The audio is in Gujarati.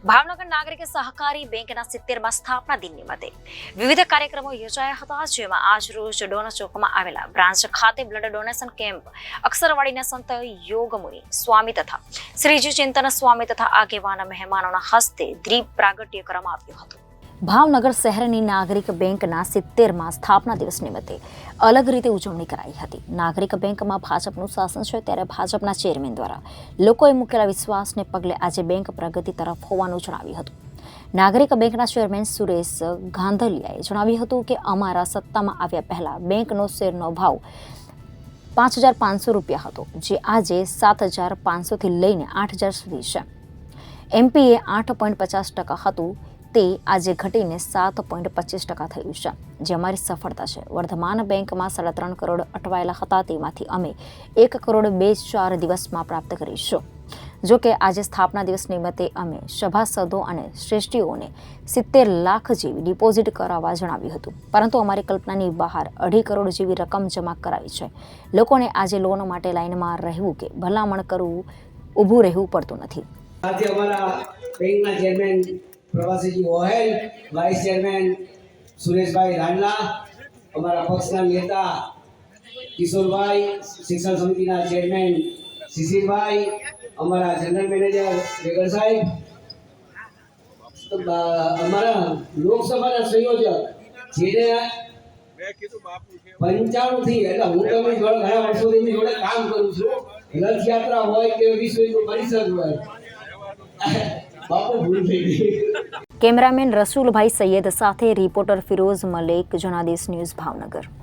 ભાવનગર નાગરિક સહકારી બેંકના 70મા સ્થાપના દિન નિમિત્તે વિવિધ કાર્યક્રમો યોજાયા હતા, જેમાં આજ રોજ ડોનર ચોકમાં આવેલા બ્રાન્ચ ખાતે બ્લડ ડોનેશન કેમ્પ, અક્ષરવાડીના સંત યોગમુનિ સ્વામી તથા શ્રીજી ચિંતન સ્વામી તથા આગેવાન મહેમાનોના હસ્તે દીપ પ્રાગટ્ય કરવામાં આવ્યું હતું। ભાવનગર શહેરની નાગરિક બેંકના 70મા સ્થાપના દિવસ નિમિત્તે અલગ રીતે ઉજવણી કરાઈ હતી। નાગરિક બેંકમાં ભાજપનું શાસન છે, ત્યારે ભાજપના ચેરમેન દ્વારા લોકોએ મૂકેલા વિશ્વાસને પગલે આજે બેંક પ્રગતિ તરફ હોવાનું જણાવ્યું હતું। નાગરિક બેંકના ચેરમેન સુરેશ ગાંધલિયાએ જણાવ્યું હતું કે અમારા સત્તામાં આવ્યા પહેલા બેંકનો શેરનો ભાવ 5,500 રૂપિયા હતો, જે આજે 7,500 થી લઈને 8,000 સુધી છે। એમપીએ 8.50% હતું, તે આજે ઘટીને 7.25% થયું છે, જે અમારી સફળતા છે। વર્ધમાન બેંકમાં 3.5 કરોડ અટવાયેલા હતા, તેમાંથી અમે 1 કરોડ 2-4 દિવસમાં પ્રાપ્ત કરીશું। જો કે આજે સ્થાપના દિવસ નિમિત્તે અમે સભાસદો અને શ્રેષ્ઠીઓને 70 લાખ જેવી ડિપોઝિટ કરાવવા જણાવ્યું હતું, પરંતુ અમારી કલ્પનાની બહાર 2.5 કરોડ જેવી રકમ જમા કરાવી છે। લોકોને આજે લોન માટે લાઇનમાં રહેવું કે ભલામણ કરવું, ઊભું રહેવું પડતું નથી। આજે અમારા બેંકના ચેરમેન પ્રવાસીજી ઓહેલ, વાઇસ ચેરમેન સુરેશભાઈ રાણલા, અમારા પક્ષના નેતા કિશોરભાઈ, શિક્ષણ સમિતિના ચેરમેન શિશિરભાઈ, અમારા જનરલ મેનેજર વેગર સાહેબ, અમારા લોકસભાના સંયોજક જેને 95 થી એટલે હું તમે ઘણા વર્ષોથી એમની જોડે કામ કરું છું। રથયાત્રા હોય કે વિશ્વ હિન્દુ પરિષદ હોય, બાપુ ભૂલ થઈ ગઈ। કેમેરામેન રસુલભાઈ સૈયદ સાથે રિપોર્ટર ફિરોઝ મલેક, જનાદેશ ન્યૂઝ, ભાવનગર।